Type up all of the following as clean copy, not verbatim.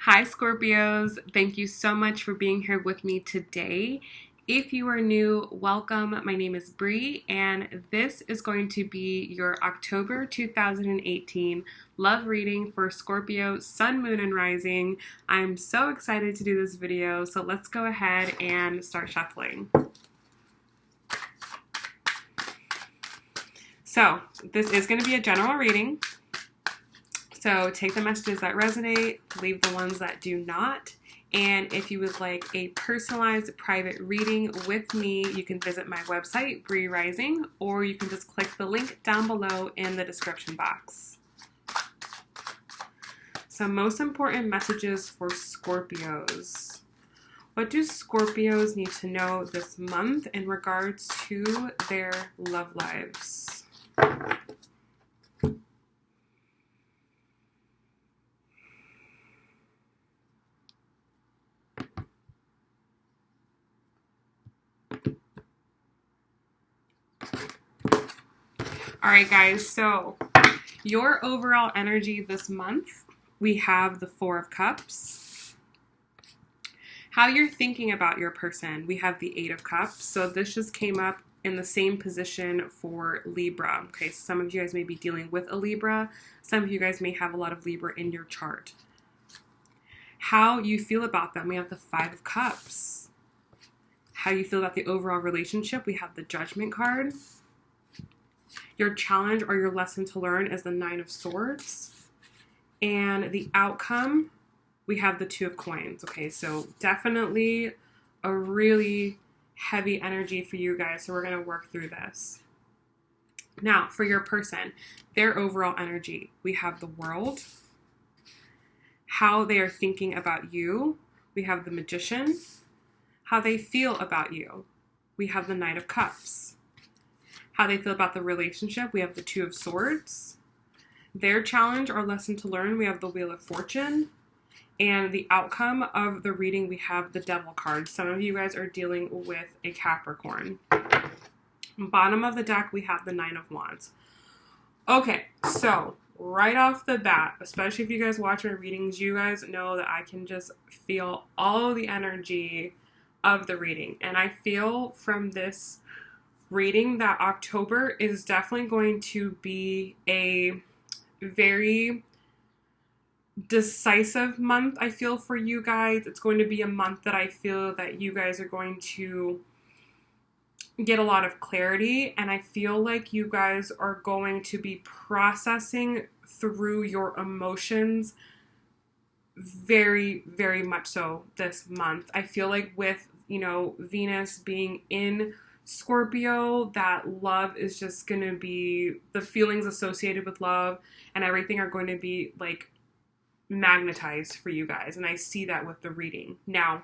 Hi, Scorpios. Thank you so much for being here with me today. If you are new, welcome. My name is Bri, and this is going to be your October 2018 love reading for Scorpio, Sun, Moon, and Rising. I'm so excited to do this video, so let's go ahead and start shuffling. So, this is going to be a general reading. So take the messages that resonate, leave the ones that do not. And if you would like a personalized private reading with me, you can visit my website, Bri Rising, or you can just click the link down below in the description box. So most important messages for Scorpios. What do Scorpios need to know this month in regards to their love lives? Alright guys, so your overall energy this month, we have the Four of Cups. How you're thinking about your person, we have the Eight of Cups. So this just came up in the same position for Libra. Okay, so some of you guys may be dealing with a Libra. Some of you guys may have a lot of Libra in your chart. How you feel about them, we have the Five of Cups. How you feel about the overall relationship, we have the Judgment card. Your challenge or your lesson to learn is the Nine of Swords. And the outcome, we have the Two of Coins. Okay, so definitely a really heavy energy for you guys. So we're going to work through this. Now, for your person, their overall energy, we have the World. How they are thinking about you, we have the Magician. How they feel about you, we have the Knight of Cups. How they feel about the relationship, we have the Two of Swords. Their challenge or lesson to learn, we have the Wheel of Fortune. And the outcome of the reading, we have the Devil card. Some of you guys are dealing with a Capricorn. Bottom of the deck, we have the Nine of Wands. Okay, so right off the bat, especially if you guys watch my readings, you guys know that I can just feel all the energy of the reading. And I feel from this reading that October is definitely going to be a very decisive month, I feel, for you guys. It's going to be a month that I feel that you guys are going to get a lot of clarity, and I feel like you guys are going to be processing through your emotions very, very much so this month. I feel like with, Venus being in Scorpio, that love is just going to be, the feelings associated with love and everything are going to be like magnetized for you guys. And I see that with the reading. Now,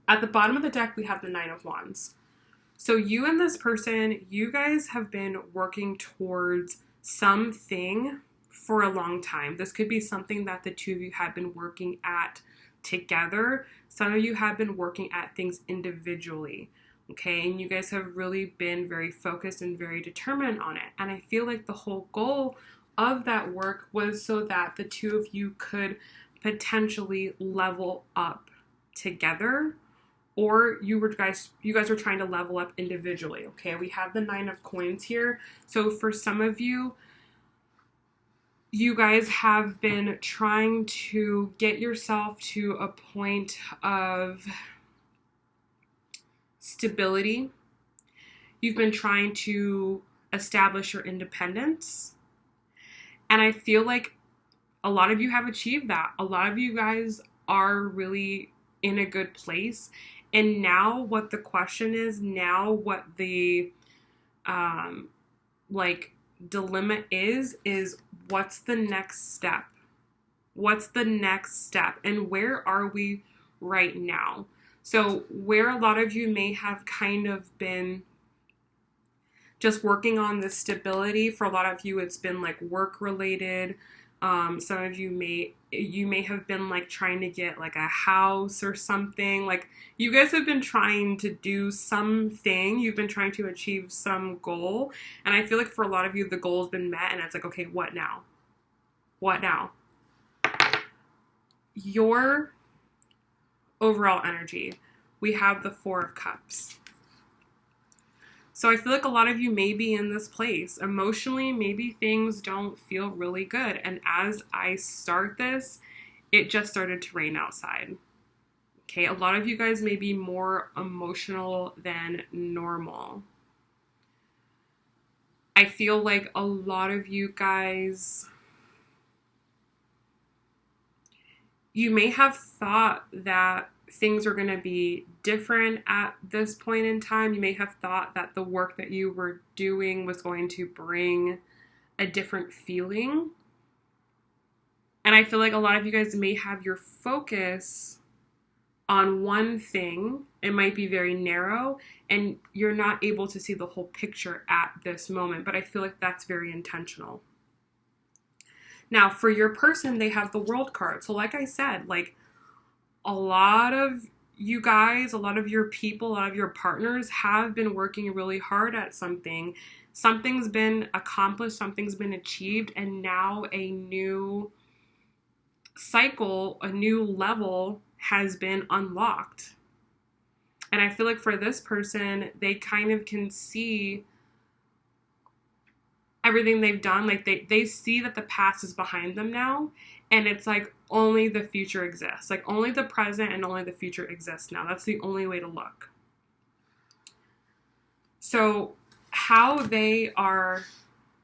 at the bottom of the deck, we have the Nine of Wands. So you and this person, you guys have been working towards something for a long time. This could be something that the two of you have been working at together. Some of you have been working at things individually. Okay, and you guys have really been very focused and very determined on it. And I feel like the whole goal of that work was so that the two of you could potentially level up together, or you guys were trying to level up individually. Okay, we have the Nine of Coins here. So for some of you, you guys have been trying to get yourself to a point of stability. You've been trying to establish your independence. And I feel like a lot of you have achieved that. A lot of you guys are really in a good place. And now what the question is, now what the dilemma is what's the next step? What's the next step? And where are we right now? So where a lot of you may have kind of been just working on the stability, for a lot of you it's been like work related. Some of you may have been like trying to get like a house or something. Like you guys have been trying to do something. You've been trying to achieve some goal. And I feel like for a lot of you, the goal has been met and it's like, okay, what now? What now? your overall energy, we have the Four of Cups. So I feel like a lot of you may be in this place. Emotionally, maybe things don't feel really good. And as I start this, it just started to rain outside. Okay, a lot of you guys may be more emotional than normal. I feel like a lot of you guys, you may have thought that things are going to be different at this point in time. You may have thought that the work that you were doing was going to bring a different feeling. And I feel like a lot of you guys may have your focus on one thing. It might be very narrow and you're not able to see the whole picture at this moment, but I feel like that's very intentional. Now, for your person, they have the World card. So like I said, like a lot of you guys, a lot of your people, a lot of your partners have been working really hard at something. Something's been accomplished, something's been achieved, and now a new cycle, a new level has been unlocked. And I feel like for this person, they kind of can see everything they've done. Like they see that the past is behind them now. And it's like only the future exists. Like only the present and only the future exists now. That's the only way to look. So how they are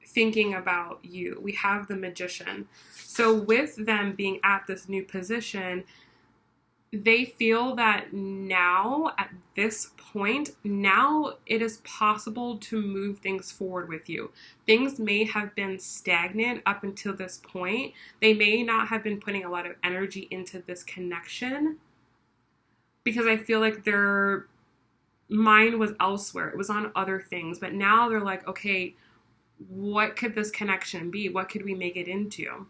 thinking about you, we have the Magician. So with them being at this new position, they feel that now, at this point, now it is possible to move things forward with you. Things may have been stagnant up until this point. They may not have been putting a lot of energy into this connection because I feel like their mind was elsewhere. It was on other things. But now they're like, okay, what could this connection be? What could we make it into?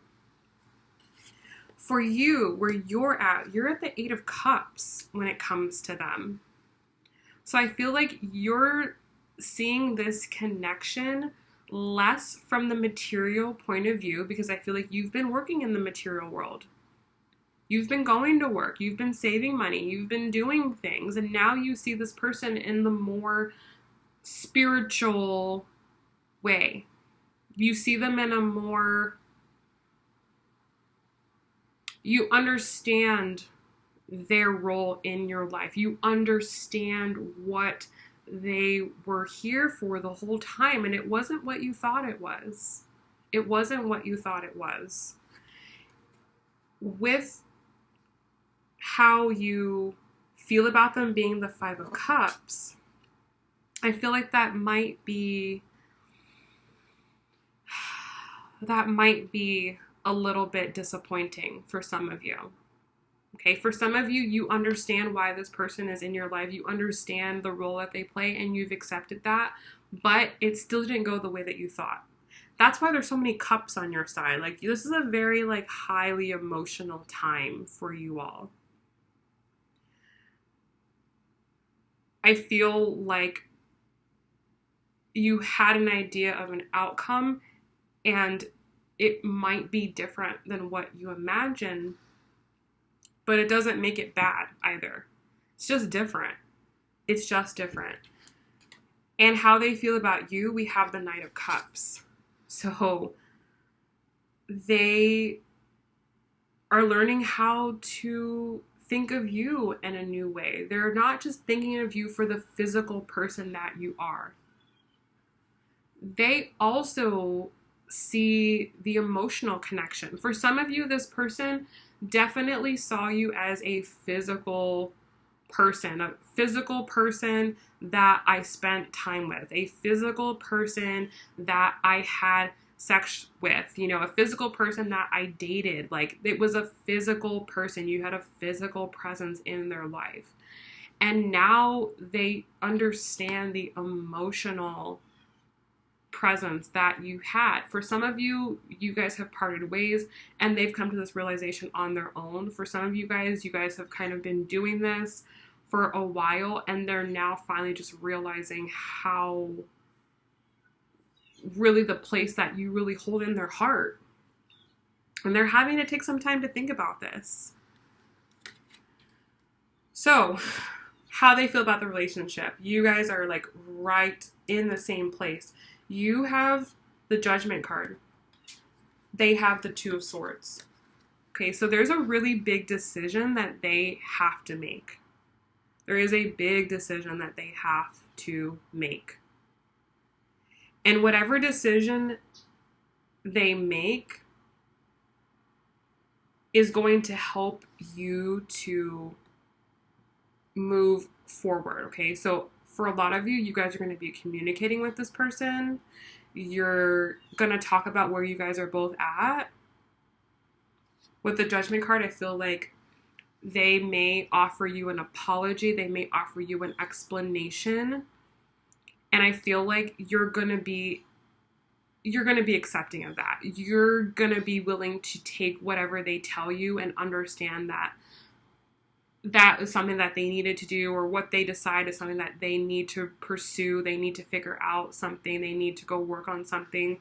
For you, where you're at the Eight of Cups when it comes to them. So I feel like you're seeing this connection less from the material point of view because I feel like you've been working in the material world. You've been going to work, you've been saving money, you've been doing things, and now you see this person in the more spiritual way. You see them in a more... You understand their role in your life. You understand what they were here for the whole time, and it wasn't what you thought it was. It wasn't what you thought it was. With how you feel about them being the Five of Cups, I feel like that might be a little bit disappointing for some of you. Okay, for some of you, you understand why this person is in your life. You understand the role that they play and you've accepted that, but it still didn't go the way that you thought. That's why there's so many cups on your side. Like this is a very highly emotional time for you all. I feel like you had an idea of an outcome and it might be different than what you imagine, but it doesn't make it bad either. It's just different. It's just different. And how they feel about you, we have the Knight of Cups. So they are learning how to think of you in a new way. They're not just thinking of you for the physical person that you are. They also see the emotional connection. For some of you, this person definitely saw you as a physical person that I spent time with, a physical person that I had sex with, a physical person that I dated. Like it was a physical person. You had a physical presence in their life. And now they understand the emotional presence that you had. For some of you, you guys have parted ways and they've come to this realization on their own. For some of you guys have kind of been doing this for a while and they're now finally just realizing how really the place that you really hold in their heart. And they're having to take some time to think about this. So, how they feel about the relationship. You guys are like right in the same place. You have the Judgment card. They have the Two of Swords. Okay, so there's a really big decision that they have to make. There is a big decision that they have to make. And whatever decision they make is going to help you to move forward, okay? So for a lot of you, you guys are going to be communicating with this person. You're going to talk about where you guys are both at. With the Judgment card, I feel like they may offer you an apology. They may offer you an explanation. And I feel like you're going to be accepting of that. You're going to be willing to take whatever they tell you and understand that that is something that they needed to do, or what they decide is something that they need to pursue. They need to figure out something. They need to go work on something.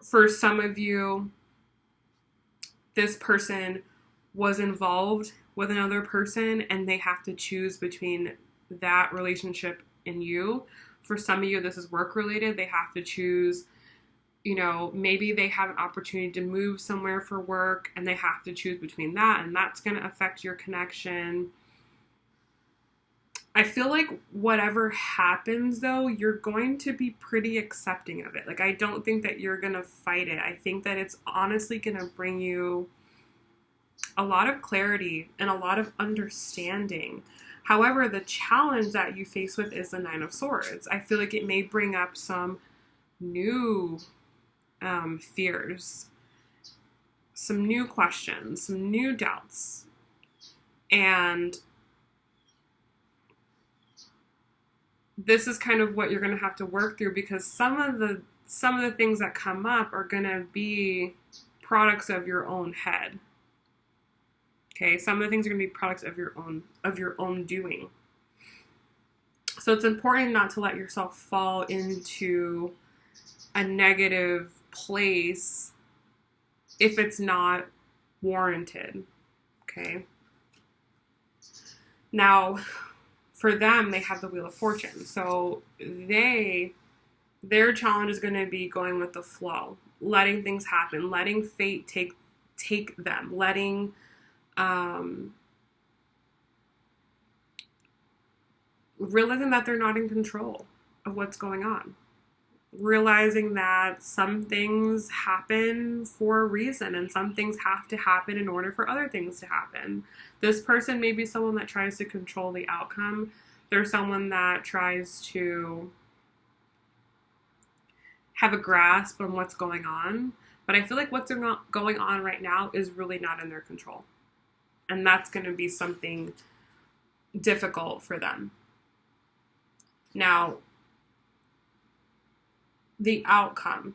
For some of you, this person was involved with another person and they have to choose between that relationship and you. For some of you, this is work related. They have to choose, you know, maybe they have an opportunity to move somewhere for work and they have to choose between that, and that's going to affect your connection. I feel like whatever happens though, you're going to be pretty accepting of it. Like, I don't think that you're going to fight it. I think that it's honestly going to bring you a lot of clarity and a lot of understanding. However, the challenge that you face with is the Nine of Swords. I feel like it may bring up some new fears, some new questions, some new doubts. And this is kind of what you're going to have to work through, because some of the things that come up are going to be products of your own head. Okay, some of the things are going to be products of your own doing. So it's important not to let yourself fall into a negative place if it's not warranted. Okay. Now, for them, they have the Wheel of Fortune. So their challenge is going to be going with the flow, letting things happen, letting fate take them, letting realizing that they're not in control of what's going on. Realizing that some things happen for a reason and some things have to happen in order for other things to happen. This person may be someone that tries to control the outcome. They're someone that tries to have a grasp on what's going on. But I feel like what's going on right now is really not in their control. And that's going to be something difficult for them. Now, the outcome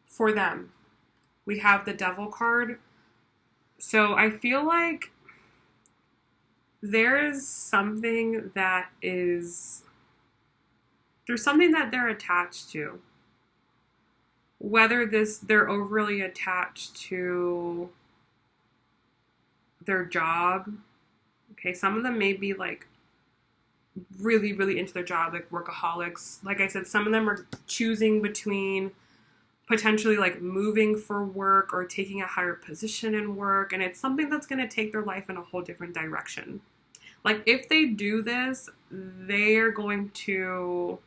for them, we have the Devil card. So I feel like there's something that they're attached to. Whether they're overly attached to their job. Okay, some of them may be like really, really into their job, like workaholics. Like I said, some of them are choosing between potentially like moving for work or taking a higher position in work, and it's something that's going to take their life in a whole different direction. Like, if they do this, they're going to,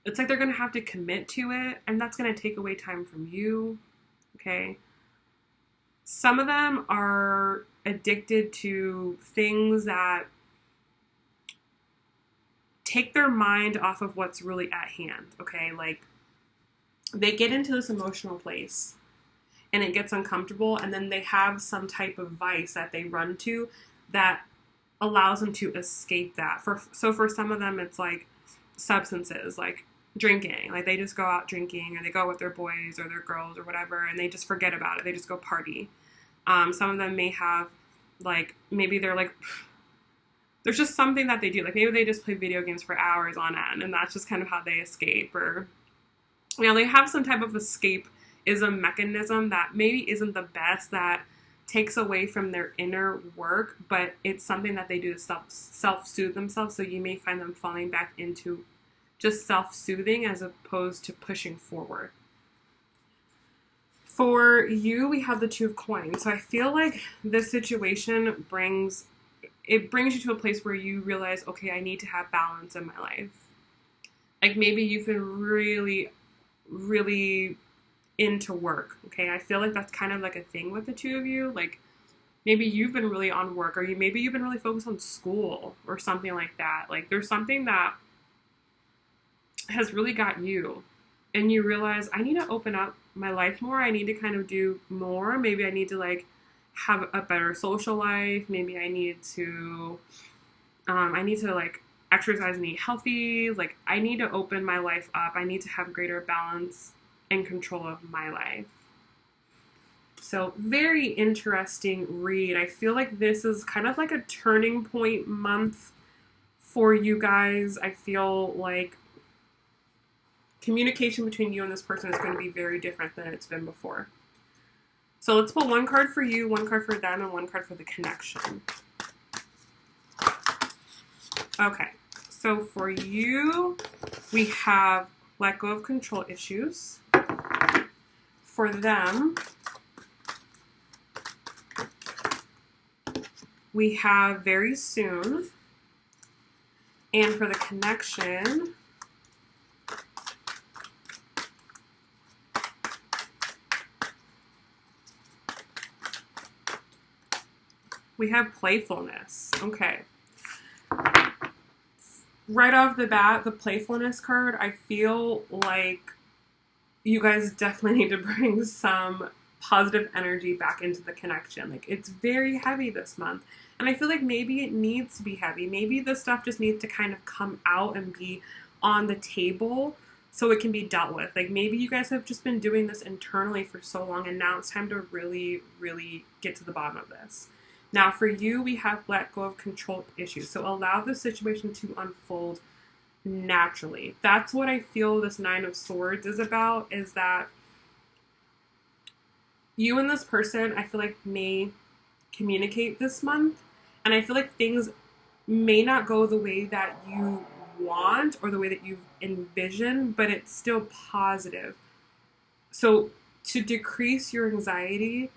it's like they're going to have to commit to it, and that's going to take away time from you. Okay. Some of them are addicted to things that take their mind off of what's really at hand, okay? Like, they get into this emotional place and it gets uncomfortable, and then they have some type of vice that they run to that allows them to escape that. So for some of them, it's like substances, like drinking. Like, they just go out drinking, or they go with their boys or their girls or whatever, and they just forget about it. They just go party. Some of them may have, like, maybe they're like, there's just something that they do. Like, maybe they just play video games for hours on end, and that's just kind of how they escape. Or, you know, they have some type of escapism mechanism that maybe isn't the best, that takes away from their inner work, but it's something that they do to self-soothe themselves. So you may find them falling back into just self-soothing as opposed to pushing forward. For you, we have the Two of Coins. So I feel like this situation brings you to a place where you realize, okay, I need to have balance in my life. Like maybe you've been really, really into work. Okay, I feel like that's kind of like a thing with the two of you. Like maybe you've been really on work, or maybe you've been really focused on school or something like that. Like there's something that has really got you, and you realize I need to open up my life more. I need to kind of do more. Maybe I need to like have a better social life. Maybe I need to like exercise and eat healthy. Like I need to open my life up. I need to have greater balance and control of my life. So very interesting read. I feel like this is kind of like a turning point month for you guys. I feel like communication between you and this person is going to be very different than it's been before. So let's pull one card for you, one card for them, and one card for the connection. Okay, so for you, we have let go of control issues. For them, we have very soon. And for the connection, we have playfulness. Okay. Right off the bat, the playfulness card, I feel like you guys definitely need to bring some positive energy back into the connection. Like it's very heavy this month. And I feel like maybe it needs to be heavy. Maybe the stuff just needs to kind of come out and be on the table so it can be dealt with. Like maybe you guys have just been doing this internally for so long, and now it's time to really, really get to the bottom of this. Now for you, we have let go of control issues. So allow the situation to unfold naturally. That's what I feel this Nine of Swords is about, is that you and this person, I feel like, may communicate this month. And I feel like things may not go the way that you want or the way that you envision, but it's still positive. So to decrease your anxiety,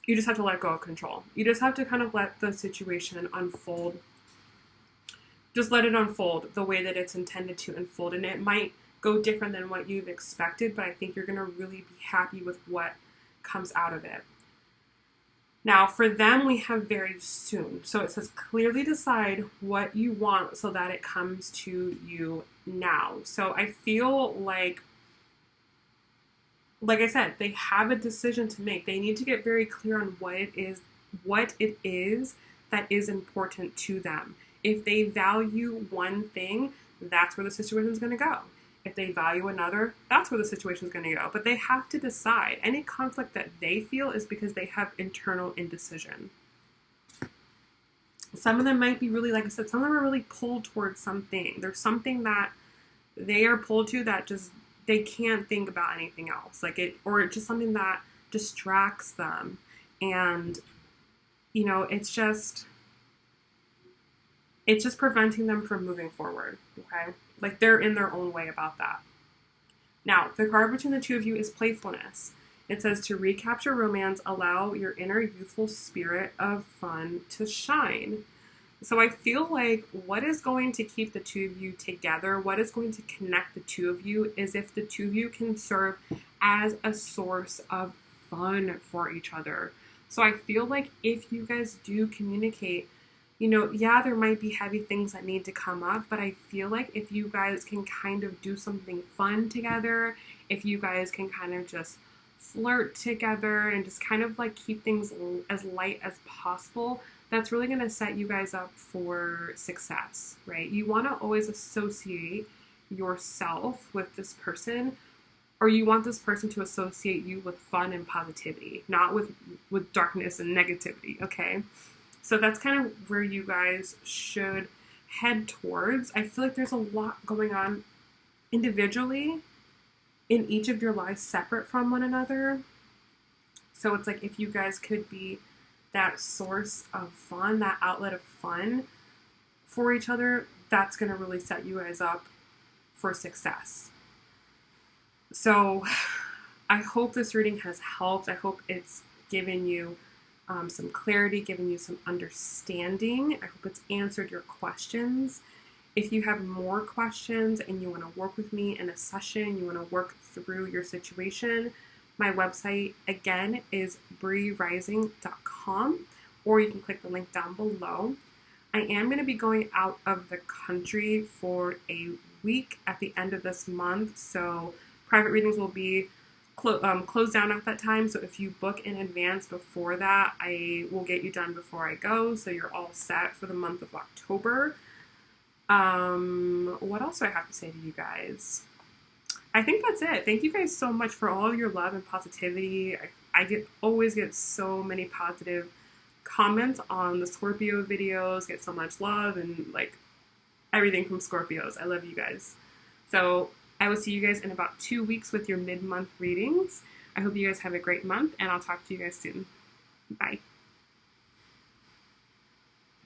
you just have to let go of control. You just have to kind of let the situation unfold. Just let it unfold the way that it's intended to unfold. And it might go different than what you've expected, but I think you're going to really be happy with what comes out of it. Now, for them, we have very soon. So it says clearly decide what you want so that it comes to you now. So I feel like I said, they have a decision to make. They need to get very clear on what it is that is important to them. If they value one thing, that's where the situation is going to go. If they value another, that's where the situation is going to go. But they have to decide. Any conflict that they feel is because they have internal indecision. Some of them might be really, like I said, some of them are really pulled towards something. There's something that they are pulled to that just, they can't think about anything else. Or it's just something that distracts them. And, it's just preventing them from moving forward, okay? Like they're in their own way about that. Now, the card between the two of you is playfulness. It says to recapture romance, allow your inner youthful spirit of fun to shine. So I feel like what is going to keep the two of you together, what is going to connect the two of you, is if the two of you can serve as a source of fun for each other. So I feel like if you guys do communicate, there might be heavy things that need to come up, but I feel like if you guys can kind of do something fun together, if you guys can kind of just flirt together and just kind of like keep things as light as possible, that's really going to set you guys up for success, right? You want to always associate yourself with this person, or you want this person to associate you with fun and positivity, not with darkness and negativity, okay? So that's kind of where you guys should head towards. I feel like there's a lot going on individually in each of your lives separate from one another. So it's like if you guys could be that source of fun, that outlet of fun for each other, that's going to really set you guys up for success. So I hope this reading has helped. I hope it's given you some clarity, given you some understanding. I hope it's answered your questions. If you have more questions and you want to work with me in a session, you want to work through your situation, my website again is brirising.com, or you can click the link down below. I am going to be going out of the country for a week at the end of this month, so private readings will be closed down at that time. So if you book in advance before that, I will get you done before I go, so you're all set for the month of October. What else do I have to say to you guys? I think that's it. Thank you guys so much for all your love and positivity. I always get so many positive comments on the Scorpio videos, get so much love and like everything from Scorpios. I love you guys. So I will see you guys in about 2 weeks with your mid-month readings. I hope you guys have a great month, and I'll talk to you guys soon. Bye.